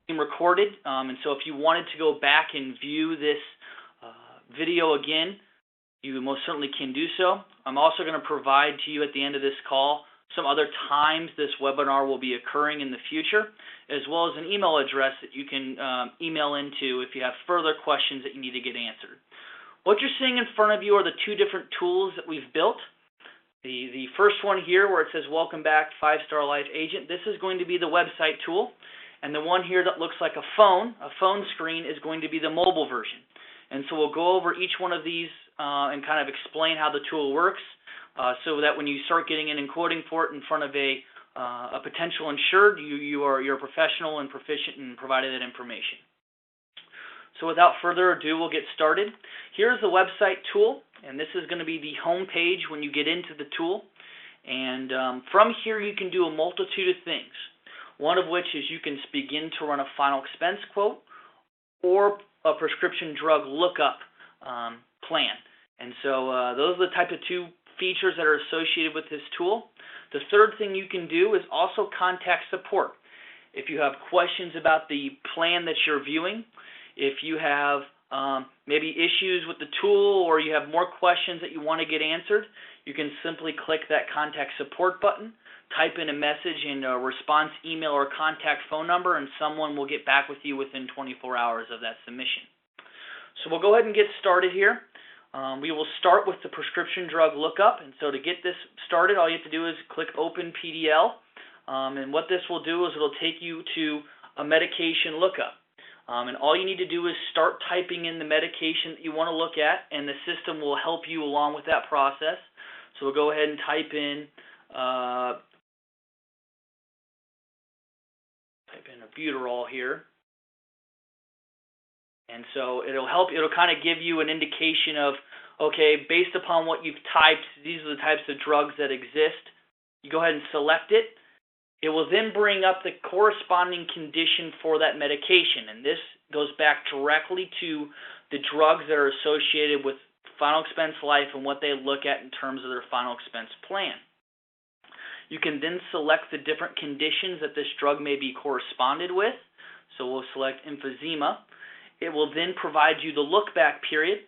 being recorded, and so if you wanted to go back and view this video again, you most certainly can do so. I'm also going to provide to you at the end of this call some other times this webinar will be occurring in the future, as well as an email address that you can email into if you have further questions that you need to get answered. What you're seeing in front of you are the two different tools that we've built. The first one here where it says Welcome Back 5-Star Life Agent, this is going to be the website tool. And the one here that looks like a phone screen, is going to be the mobile version. And so we'll go over each one of these and kind of explain how the tool works, so that when you start getting in and quoting for it in front of a potential insured, you're a professional and proficient in providing that information. So without further ado, we'll get started. Here's the website tool, and this is going to be the home page when you get into the tool. And from here, you can do a multitude of things. One of which is you can begin to run a final expense quote or a prescription drug lookup plan. And so those are the type of two features that are associated with this tool. The third thing you can do is also contact support. If you have questions about the plan that you're viewing, if you have maybe issues with the tool, or you have more questions that you want to get answered, you can simply click that contact support button, type in a message in a response email or contact phone number, and someone will get back with you within 24 hours of that submission. So we'll go ahead and get started here. We will start with the prescription drug lookup, and so to get this started, all you have to do is click Open PDL, and what this will do is it'll take you to a medication lookup. And all you need to do is start typing in the medication that you want to look at, and the system will help you along with that process. So we'll go ahead and type in albuterol here. And so it'll kind of give you an indication of, okay, based upon what you've typed, these are the types of drugs that exist. You go ahead and select it. It will then bring up the corresponding condition for that medication. And this goes back directly to the drugs that are associated with final expense life and what they look at in terms of their final expense plan. You can then select the different conditions that this drug may be corresponded with. So we'll select emphysema. It will then provide you the look-back period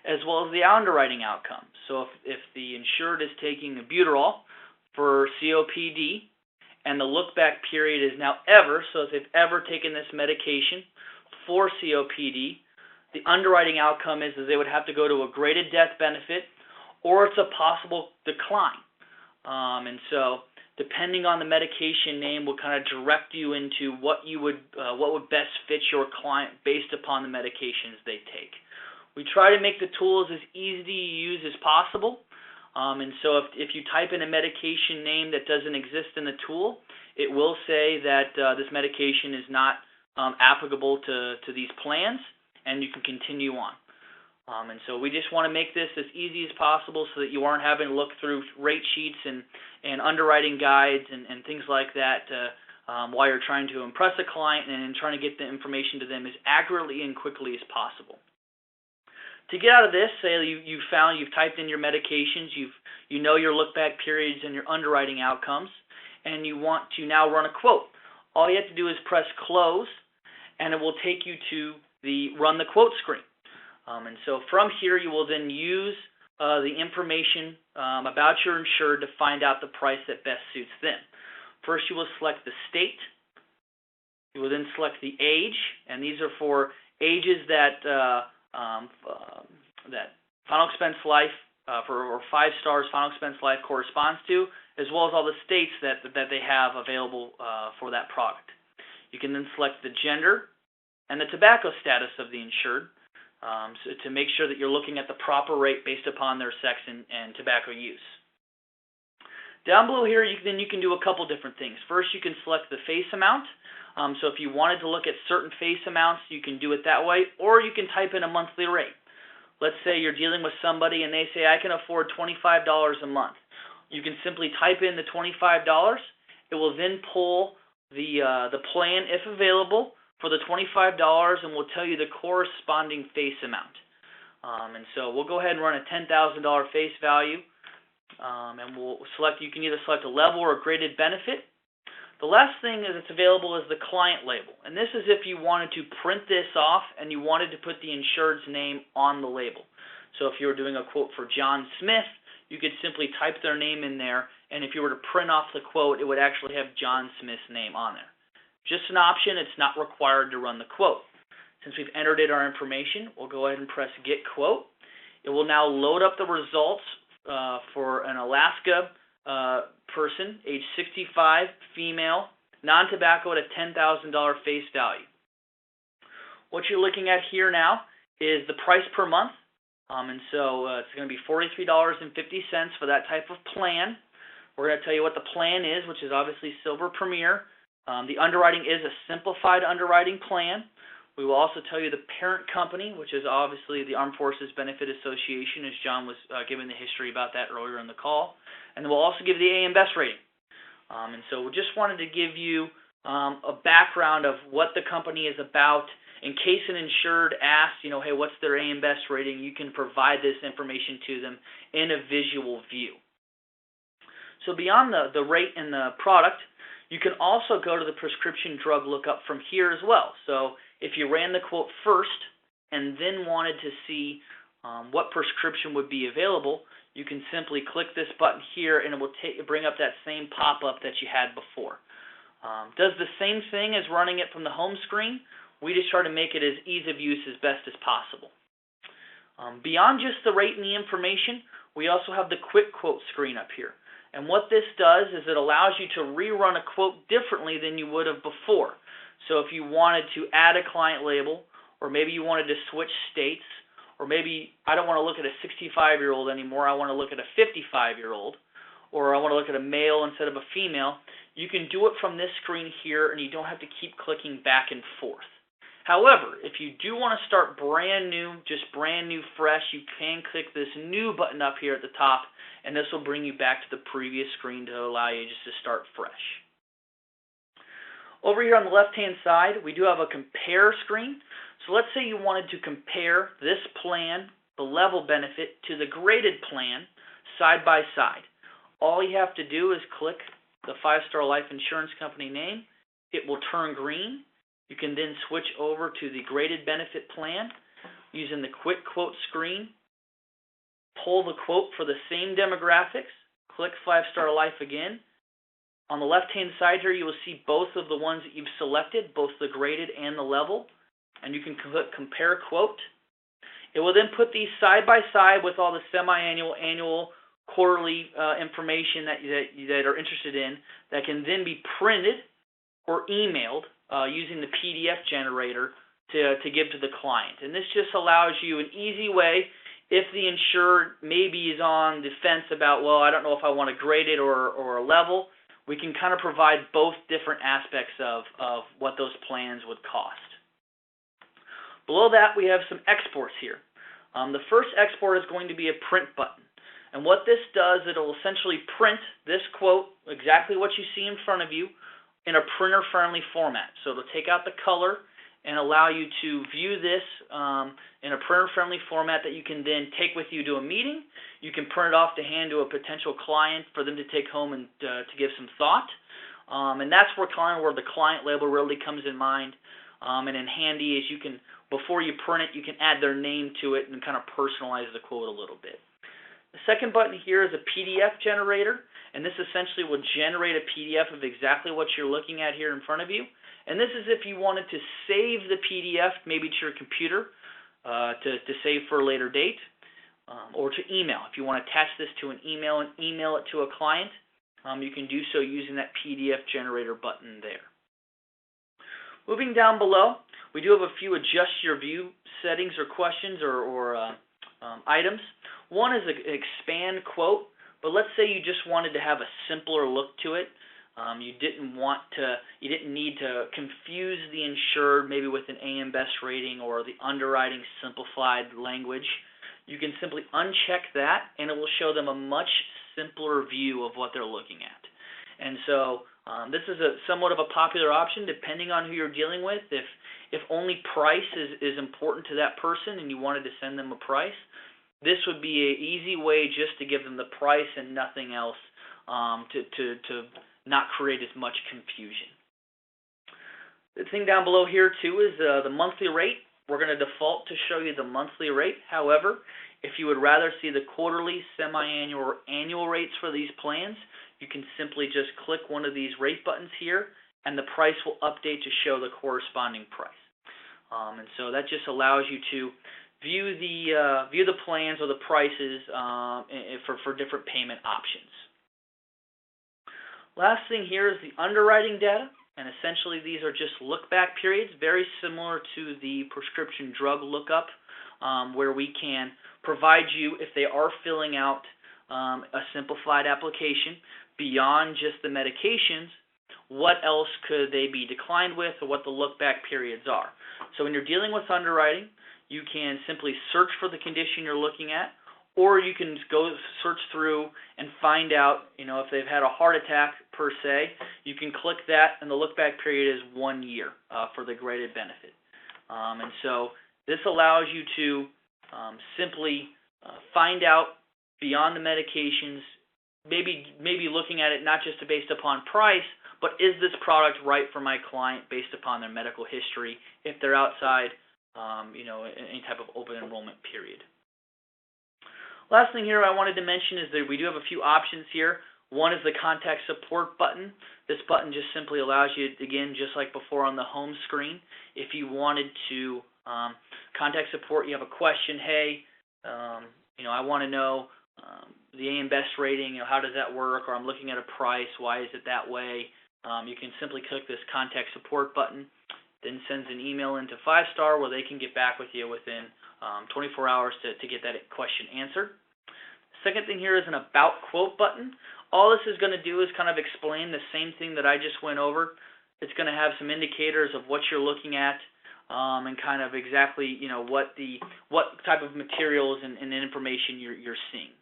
as well as the underwriting outcome. So if the insured is taking albuterol for COPD and the look-back period is now ever, so if they've ever taken this medication for COPD, the underwriting outcome is they would have to go to a graded death benefit, or it's a possible decline. And so depending on the medication name will kind of direct you into what would best fit your client based upon the medications they take. We try to make the tools as easy to use as possible. And so if you type in a medication name that doesn't exist in the tool, it will say that this medication is not applicable to these plans, and you can continue on. And so we just want to make this as easy as possible so that you aren't having to look through rate sheets and underwriting guides and things like that while you're trying to impress a client and trying to get the information to them as accurately and quickly as possible. To get out of this, say you've typed in your medications, you know your look-back periods and your underwriting outcomes, and you want to now run a quote. All you have to do is press close, and it will take you to the run the quote screen. And so from here, you will then use the information about your insured to find out the price that best suits them. First, you will select the state. You will then select the age, and these are for ages that that final expense life or 5 stars final expense life corresponds to, as well as all the states that they have available for that product. You can then select the gender and the tobacco status of the insured. So to make sure that you're looking at the proper rate based upon their sex and tobacco use. Down below here, you can do a couple different things. First, you can select the face amount. So if you wanted to look at certain face amounts, you can do it that way, or you can type in a monthly rate. Let's say you're dealing with somebody and they say, I can afford $25 a month. You can simply type in the $25. It will then pull the plan, if available, for the $25 and will tell you the corresponding face amount. And so we'll go ahead and run a $10,000 face value, and we'll select. You can either select a level or a graded benefit. The last thing that's available is the client label, and this is if you wanted to print this off and you wanted to put the insured's name on the label. So if you were doing a quote for John Smith, you could simply type their name in there, and if you were to print off the quote, it would actually have John Smith's name on there. Just an option, it's not required to run the quote. Since we've entered in our information, we'll go ahead and press Get Quote. It will now load up the results for an Alaska person, age 65, female, non-tobacco at a $10,000 face value. What you're looking at here now is the price per month, and so it's going to be $43.50 for that type of plan. We're going to tell you what the plan is, which is obviously Silver Premier. The underwriting is a simplified underwriting plan. We will also tell you the parent company, which is obviously the Armed Forces Benefit Association, as John was giving the history about that earlier in the call. And we'll also give the AM Best rating. And so we just wanted to give you a background of what the company is about. In case an insured asks, hey, what's their AM Best rating, you can provide this information to them in a visual view. So beyond the rate and the product, you can also go to the prescription drug lookup from here as well. So if you ran the quote first and then wanted to see what prescription would be available, you can simply click this button here and it will bring up that same pop-up that you had before. Does the same thing as running it from the home screen. We just try to make it as ease of use as best as possible. Beyond just the rate and the information, we also have the quick quote screen up here. And what this does is it allows you to rerun a quote differently than you would have before. So if you wanted to add a client label, or maybe you wanted to switch states, or maybe I don't want to look at a 65-year-old anymore, I want to look at a 55-year-old, or I want to look at a male instead of a female, you can do it from this screen here and you don't have to keep clicking back and forth. However, if you do want to start brand new, just brand new, fresh, you can click this new button up here at the top, and this will bring you back to the previous screen to allow you just to start fresh. Over here on the left-hand side, we do have a compare screen. So let's say you wanted to compare this plan, the level benefit, to the graded plan side by side. All you have to do is click the 5-Star Life Insurance Company name. It will turn green. You can then switch over to the graded benefit plan using the quick quote screen. Pull the quote for the same demographics. Click 5-Star Life again. On the left-hand side here, you will see both of the ones that you've selected, both the graded and the level. And you can click Compare Quote. It will then put these side by side with all the semi-annual, annual, quarterly information that are interested in that can then be printed or emailed using the PDF generator to give to the client. And this just allows you an easy way if the insured maybe is on the fence about, well, I don't know if I want to grade it or a level. We can kind of provide both different aspects of what those plans would cost. Below that, we have some exports here. The first export is going to be a print button. And what this does, it will essentially print this quote, exactly what you see in front of you, in a printer-friendly format. So it'll take out the color and allow you to view this in a printer-friendly format that you can then take with you to a meeting. You can print it off to hand to a potential client for them to take home and to give some thought. And that's where the client label really comes in mind. And in handy is you can, before you print it, you can add their name to it and kind of personalize the quote a little bit. The second button here is a PDF generator, and this essentially will generate a PDF of exactly what you're looking at here in front of you. And this is if you wanted to save the PDF maybe to your computer to save for a later date, or to email. If you want to attach this to an email and email it to a client, you can do so using that PDF generator button there. Moving down below, we do have a few adjust your view settings or questions or items. One is an expand quote, but let's say you just wanted to have a simpler look to it. You didn't need to confuse the insured maybe with an AM Best rating or the underwriting simplified language. You can simply uncheck that, and it will show them a much simpler view of what they're looking at. And so this is somewhat of a popular option depending on who you're dealing with. If only price is important to that person and you wanted to send them a price, this would be an easy way just to give them the price and nothing else to not create as much confusion. The thing down below here too is the monthly rate. We're going to default to show you the monthly rate. However, if you would rather see the quarterly, semi-annual, or annual rates for these plans, you can simply just click one of these rate buttons here, and the price will update to show the corresponding price. And so that just allows you to view the plans or the prices for different payment options. Last thing here is the underwriting data, and essentially these are just look-back periods, very similar to the prescription drug lookup, where we can provide you, if they are filling out a simplified application beyond just the medications, what else could they be declined with, or what the look-back periods are. So when you're dealing with underwriting, you can simply search for the condition you're looking at, or you can go search through and find out, if they've had a heart attack per se, you can click that, and the look-back period is 1 year for the graded benefit. And so this allows you to simply find out beyond the medications, maybe looking at it not just based upon price, but is this product right for my client based upon their medical history if they're outside, any type of open enrollment period. Last thing here I wanted to mention is that we do have a few options here. One is the contact support button. This button just simply allows you, again, just like before on the home screen, if you wanted to contact support, you have a question, hey, I want to know the AM Best rating, how does that work, or I'm looking at a price, why is it that way? You can simply click this contact support button, then sends an email into 5-Star where they can get back with you within 24 hours to get that question answered. Second thing here is an About Quote button. All this is going to do is kind of explain the same thing that I just went over. It's going to have some indicators of what you're looking at and kind of exactly what type of materials and information you're seeing.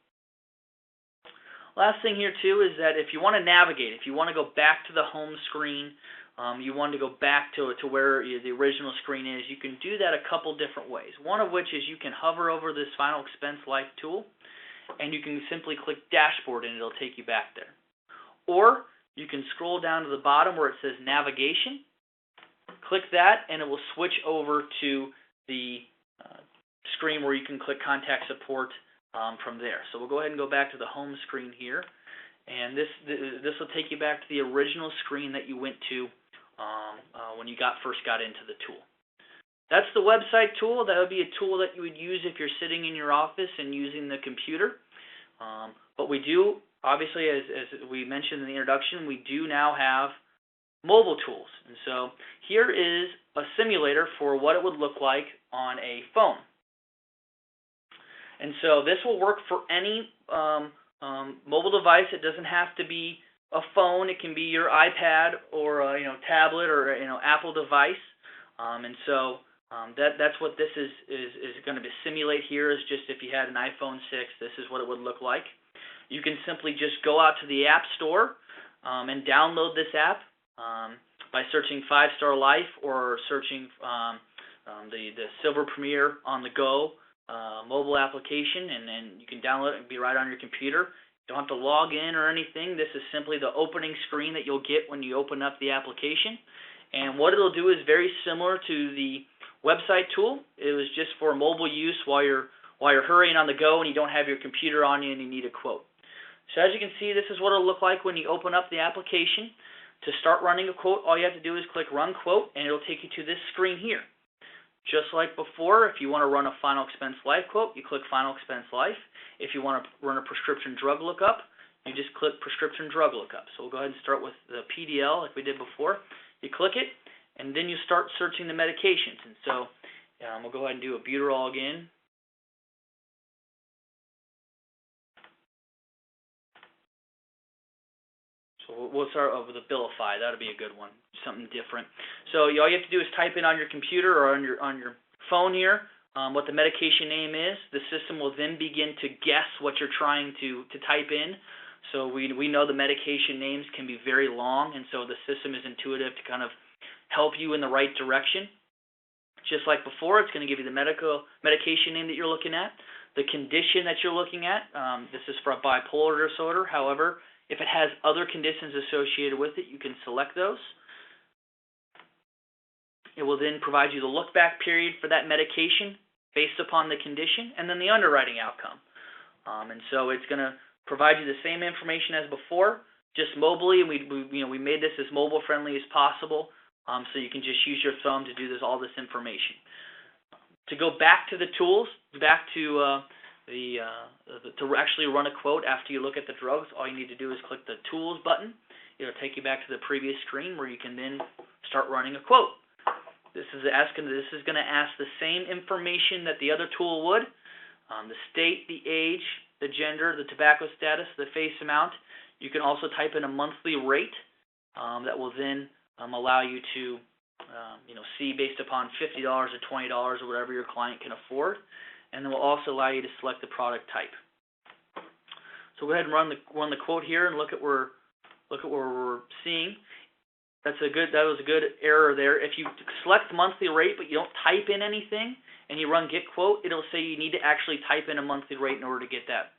Last thing here too is that if you want to navigate, if you want to go back to the home screen, you want to go back to where the original screen is, you can do that a couple different ways. One of which is you can hover over this Final Expense Life tool, and you can simply click Dashboard and it'll take you back there. Or you can scroll down to the bottom where it says Navigation, click that, and it will switch over to the screen where you can click Contact Support from there. So we'll go ahead and go back to the home screen here, and this will take you back to the original screen that you went to when you first got into the tool. That's the website tool. That would be a tool that you would use if you're sitting in your office and using the computer. But we do, obviously, as we mentioned in the introduction, we do now have mobile tools. And so here is a simulator for what it would look like on a phone. And so this will work for any mobile device. It doesn't have to be a phone. It can be your iPad or tablet or Apple device. And so that's what this is going to simulate here. Is just if you had an iPhone 6, this is what it would look like. You can simply just go out to the App Store and download this app by searching 5-Star Life or searching the Silver Premier on the Go mobile application, and then you can download it and be right on your computer. You don't have to log in or anything. This is simply the opening screen that you'll get when you open up the application. And what it'll do is very similar to the website tool. It was just for mobile use while you're hurrying on the go and you don't have your computer on you and you need a quote. So as you can see, this is what it'll look like when you open up the application. To start running a quote, all you have to do is click Run Quote, and it'll take you to this screen here. Just like before, if you want to run a Final Expense Life quote, you click Final Expense Life. If you want to run a prescription drug lookup, you just click Prescription Drug Lookup. So we'll go ahead and start with the PDL like we did before. You click it, and then you start searching the medications. And so we'll go ahead and do albuterol again. So we'll start with Abilify. That'll be a good one, something different. So all you have to do is type in on your computer or on your phone here what the medication name is. The system will then begin to guess what you're trying to type in. So we know the medication names can be very long, and so the system is intuitive to kind of help you in the right direction. Just like before, it's going to give you the medication name that you're looking at, the condition that you're looking at. This is for a bipolar disorder. However, If it has other conditions associated with it, you can select those. It will then provide you the look-back period for that medication based upon the condition, and then the underwriting outcome. And so it's going to provide you the same information as before, just mobily. We made this as mobile friendly as possible, so you can just use your thumb to do all this information. To go back to the tools, back to to actually run a quote after you look at the drugs, all you need to do is click the Tools button. It'll take you back to the previous screen where you can then start running a quote. This is going to ask the same information that the other tool would: the state, the age, the gender, the tobacco status, the face amount. You can also type in a monthly rate that will then allow you to see based upon $50 or $20 or whatever your client can afford, and then will also allow you to select the product type. So go ahead and run the quote here and look at what we're seeing. That was a good error there. If you select monthly rate but you don't type in anything and you run get quote, it'll say you need to actually type in a monthly rate in order to get that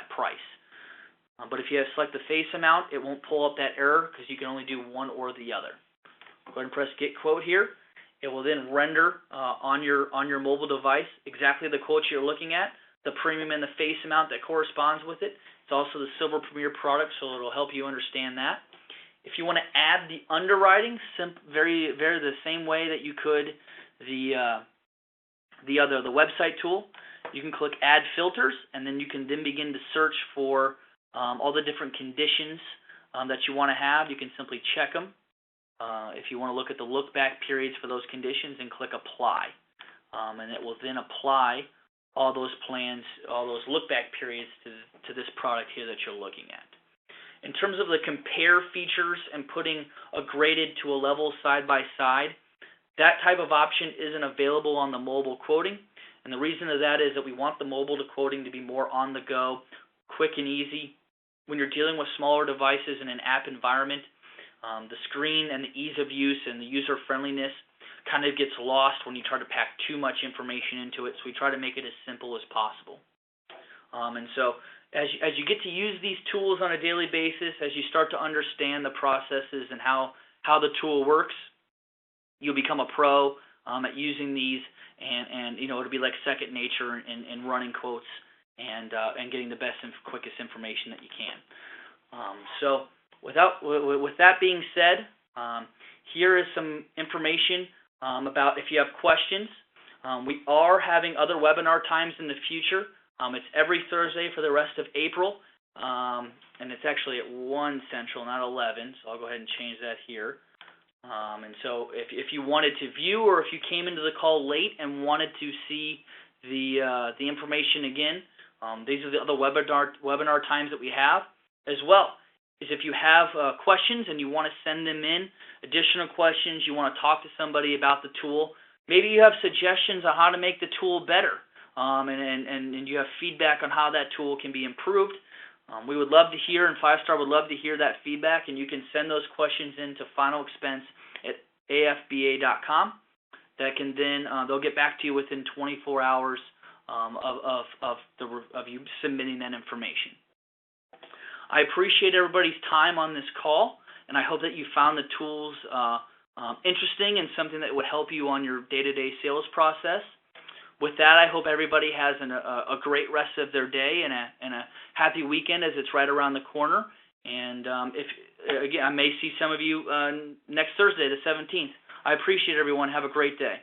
price. But if you select the face amount, it won't pull up that error because you can only do one or the other. Go ahead and press get quote here. It will then render on your mobile device exactly the quote you're looking at, the premium and the face amount that corresponds with it. It's also the Silver Premier product, so it'll help you understand that. If you want to add the underwriting, very the same way that you could the website tool, you can click Add Filters, and then you can then begin to search for all the different conditions that you want to have. You can simply check them. If you want to look at the look-back periods for those conditions, and click Apply, and it will then apply all those plans, all those look-back periods to this product here that you're looking at. In terms of the compare features and putting a graded to a level side by side, that type of option isn't available on the mobile quoting. And the reason of that is that we want the mobile quoting to be more on the go, quick and easy. When you're dealing with smaller devices in an app environment, the screen and the ease of use and the user friendliness kind of gets lost when you try to pack too much information into it. So we try to make it as simple as possible. And so as you get to use these tools on a daily basis, as you start to understand the processes and how the tool works, you'll become a pro at using these, and it'll be like second nature in running quotes and getting the best and quickest information that you can. So with that being said, here is some information about if you have questions. We are having other webinar times in the future. It's every Thursday for the rest of April, and it's actually at 1 Central, not 11, so I'll go ahead and change that here. And so if you wanted to view, or if you came into the call late and wanted to see the information again, these are the other webinar times that we have. As well is if you have questions and you want to send them in, additional questions, you want to talk to somebody about the tool, maybe you have suggestions on how to make the tool better. And you have feedback on how that tool can be improved. We would love to hear, and 5-Star would love to hear that feedback, and you can send those questions in to finalexpense@afba.com. That can then, they'll get back to you within 24 hours of you submitting that information. I appreciate everybody's time on this call, and I hope that you found the tools interesting and something that would help you on your day-to-day sales process. With that, I hope everybody has a great rest of their day and a happy weekend as it's right around the corner. And again, I may see some of you next Thursday, the 17th. I appreciate everyone. Have a great day.